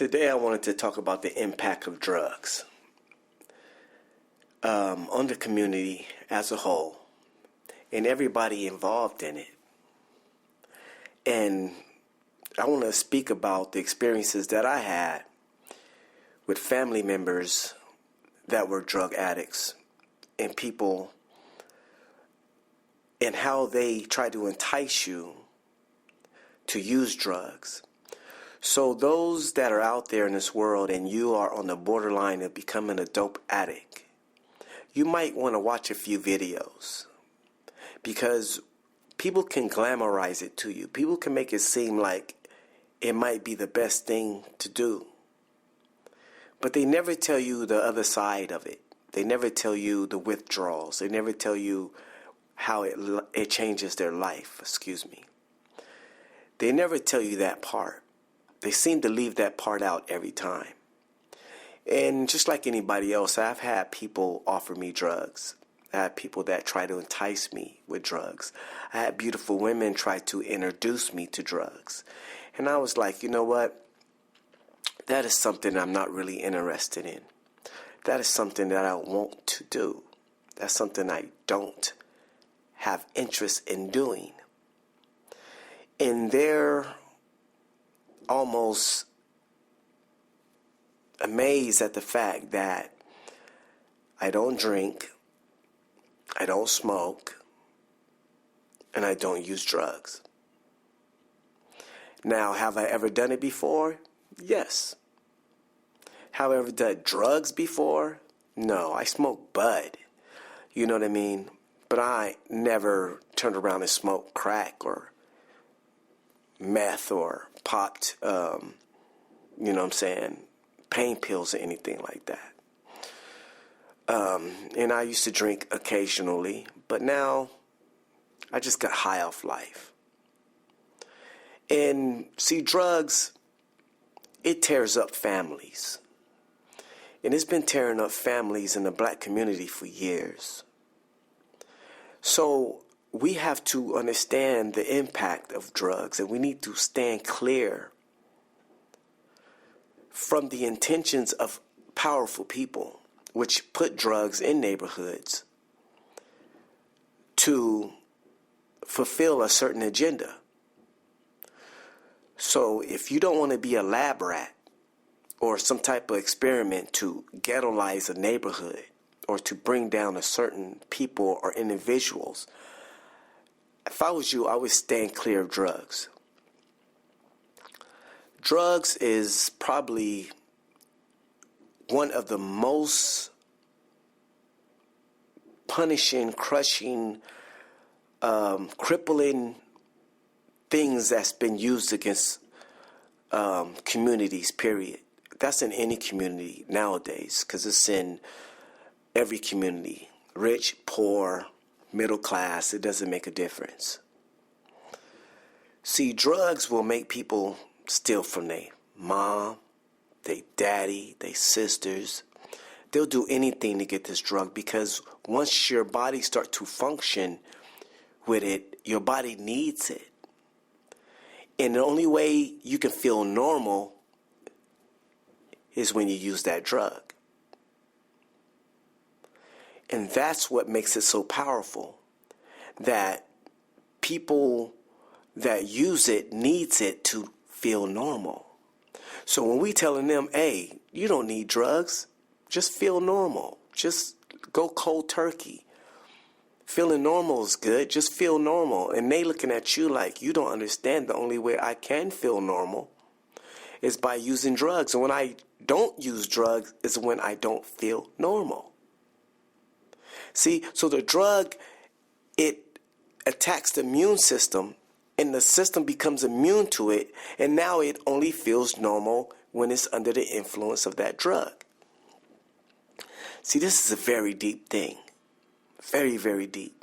Today I wanted to talk about the impact of drugs on the community as a whole and everybody involved in it. And I want to speak about the experiences that I had with family members that were drug addicts and people and how they try to entice you to use drugs. So those that are out there in this world and you are on the borderline of becoming a dope addict, you might want to watch a few videos because people can glamorize it to you. People can make it seem like it might be the best thing to do. But they never tell you the other side of it. They never tell you the withdrawals. They never tell you how it changes their life. They never tell you that part. They seem to leave that part out every time. And just like anybody else, I've had people offer me drugs. I had people that try to entice me with drugs. I had beautiful women try to introduce me to drugs. And I was like, you know what? That is something I'm not really interested in. That is something that I don't want to do. That's something I don't have interest in doing. And they're almost amazed at the fact that I don't drink, I don't smoke, and I don't use drugs. Now, have I ever done it before? Yes. Have I ever done drugs before? No, I smoked bud. You know what I mean? But I never turned around and smoked crack or meth or popped, pain pills or anything like that. And I used to drink occasionally, but now I just got high off life. And see, drugs, it tears up families. And it's been tearing up families in the black community for years. So we have to understand the impact of drugs, and we need to stand clear from the intentions of powerful people, which put drugs in neighborhoods to fulfill a certain agenda. So if you don't want to be a lab rat or some type of experiment to ghettoize a neighborhood or to bring down a certain people or individuals, if I was you, I would stand clear of drugs. Drugs is probably one of the most punishing, crushing, crippling things that's been used against communities, period. That's in any community nowadays because it's in every community. Rich, poor, middle class, it doesn't make a difference. See, drugs will make people steal from their mom, their daddy, their sisters. They'll do anything to get this drug because once your body starts to function with it, your body needs it. And the only way you can feel normal is when you use that drug. And that's what makes it so powerful, that people that use it needs it to feel normal. So when we telling them, hey, you don't need drugs, just feel normal. Just go cold turkey. Feeling normal is good. Just feel normal. And they looking at you like you don't understand. The only way I can feel normal is by using drugs. And when I don't use drugs is when I don't feel normal. See, so the drug, it attacks the immune system and the system becomes immune to it. And now it only feels normal when it's under the influence of that drug. See, this is a very deep thing. Very, very deep.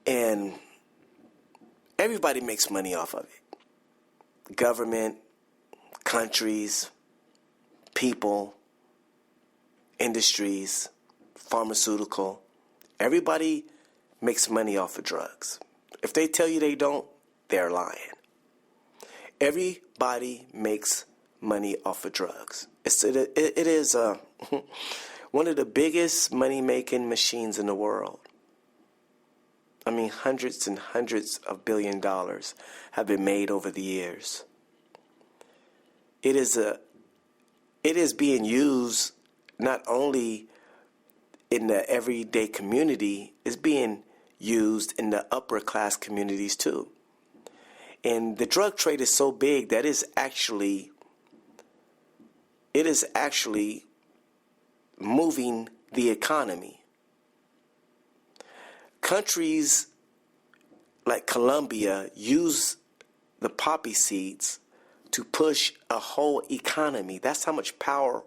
And everybody makes money off of it. Government, countries, people, industries, pharmaceutical. Everybody makes money off of drugs. If they tell you they don't, they're lying. Every Everybody makes money off of drugs. It is one of the biggest money-making machines in the world. I mean, hundreds and hundreds of $billions have been made over the years. It is being used not only in the everyday community, it's being used in the upper class communities too. And the drug trade is so big that it is actually moving the economy. Countries like Colombia use the poppy seeds to push a whole economy. That's how much power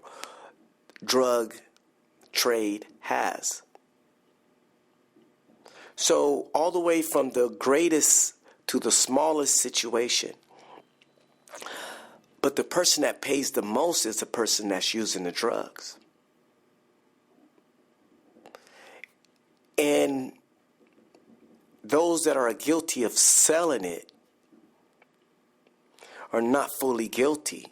drug trade has. So all the way from the greatest to the smallest situation. But the person that pays the most is the person that's using the drugs. And those that are guilty of selling it are not fully guilty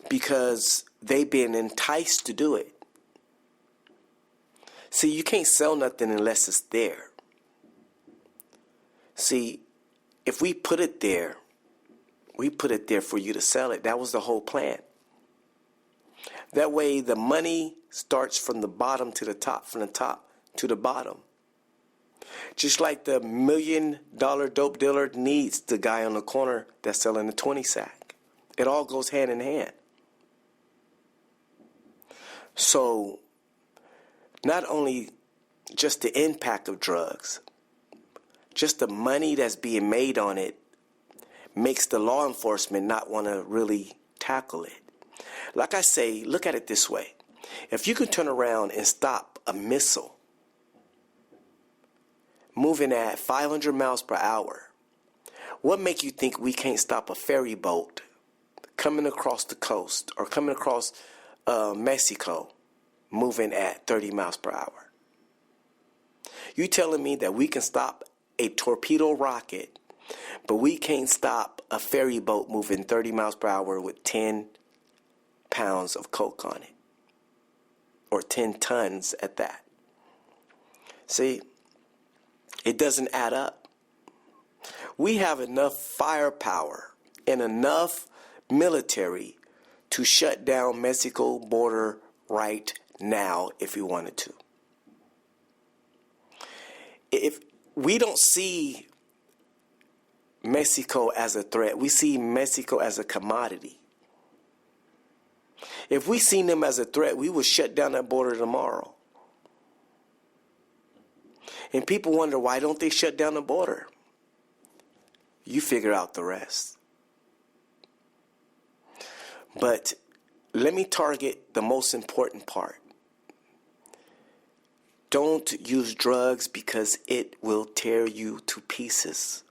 because they've been enticed to do it. See, you can't sell nothing unless it's there. See, if we put it there, we put it there for you to sell it. That was the whole plan. That way the money starts from the bottom to the top, from the top to the bottom. Just like the $1 million dope dealer needs the guy on the corner that's selling the 20 sack. It all goes hand in hand. So not only just the impact of drugs, just the money that's being made on it makes the law enforcement not want to really tackle it. Like I say, look at it this way. If you can turn around and stop a missile moving at 500 miles per hour, what make you think we can't stop a ferry boat coming across the coast or coming across Mexico moving at 30 miles per hour? You telling me that we can stop a torpedo rocket, but we can't stop a ferry boat moving 30 miles per hour with 10 pounds of coke on it, or 10 tons at that? See, it doesn't add up. We have enough firepower and enough military to shut down Mexico border right now if we wanted to. If we don't see Mexico as a threat, we see Mexico as a commodity. If we seen them as a threat, we would shut down that border tomorrow. And people wonder, why don't they shut down the border? You figure out the rest. But let me target the most important part. Don't use drugs because it will tear you to pieces.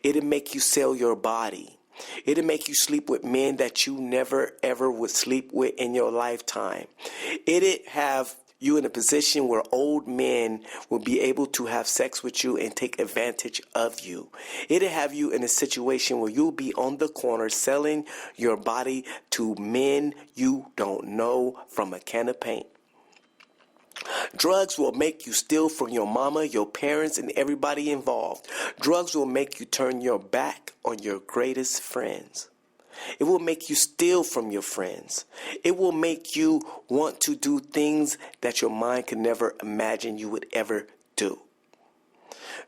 It'll make you sell your body. It'll make you sleep with men that you never ever would sleep with in your lifetime. It'll have you in a position where old men will be able to have sex with you and take advantage of you. It'll have you in a situation where you'll be on the corner selling your body to men you don't know from a can of paint. Drugs will make you steal from your mama, your parents, and everybody involved. Drugs will make you turn your back on your greatest friends. It will make you steal from your friends. It will make you want to do things that your mind could never imagine you would ever do.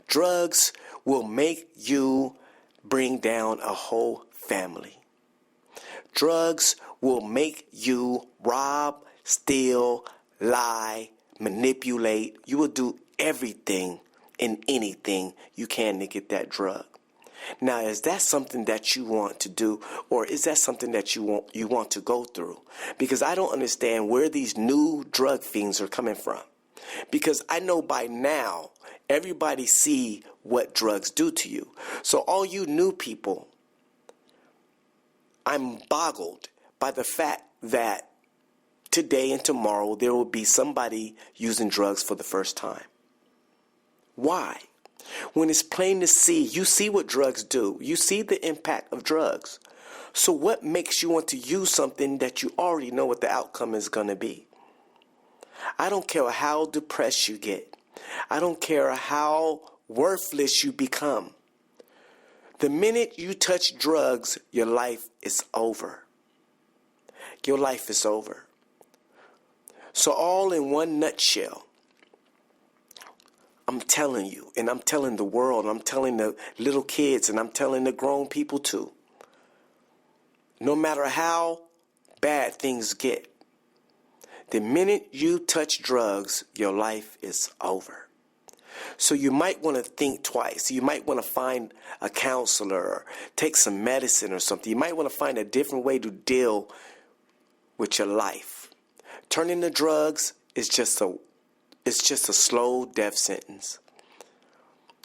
Drugs will make you bring down a whole family. Drugs will make you rob, steal, lie, manipulate. You will do everything and anything you can to get that drug. Now, is that something that you want to do, or is that something that you want to go through? Because I don't understand where these new drug fiends are coming from. Because I know by now everybody see what drugs do to you. So all you new people, I'm boggled by the fact that today and tomorrow there will be somebody using drugs for the first time. Why? When it's plain to see, you see what drugs do. You see the impact of drugs. So what makes you want to use something that you already know what the outcome is going to be? I don't care how depressed you get. I don't care how worthless you become. The minute you touch drugs, your life is over. Your life is over. So all in one nutshell, I'm telling you, and I'm telling the world, and I'm telling the little kids, and I'm telling the grown people too. No matter how bad things get, the minute you touch drugs, your life is over. So you might want to think twice. You might want to find a counselor or take some medicine or something. You might want to find a different way to deal with your life. Turning to drugs is just a slow death sentence.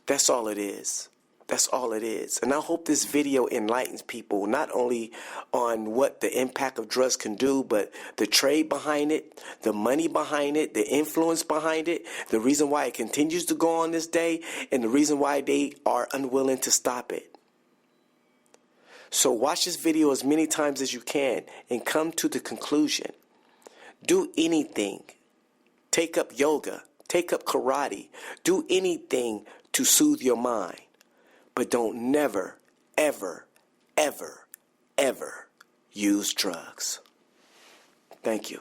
That's all it is. That's all it is. And I hope this video enlightens people not only on what the impact of drugs can do, but the trade behind it, the money behind it, the influence behind it, the reason why it continues to go on this day, and the reason why they are unwilling to stop it. So watch this video as many times as you can and come to the conclusion. Do anything. Take up yoga. Take up karate. Do anything to soothe your mind. But don't never, ever, ever, ever use drugs. Thank you.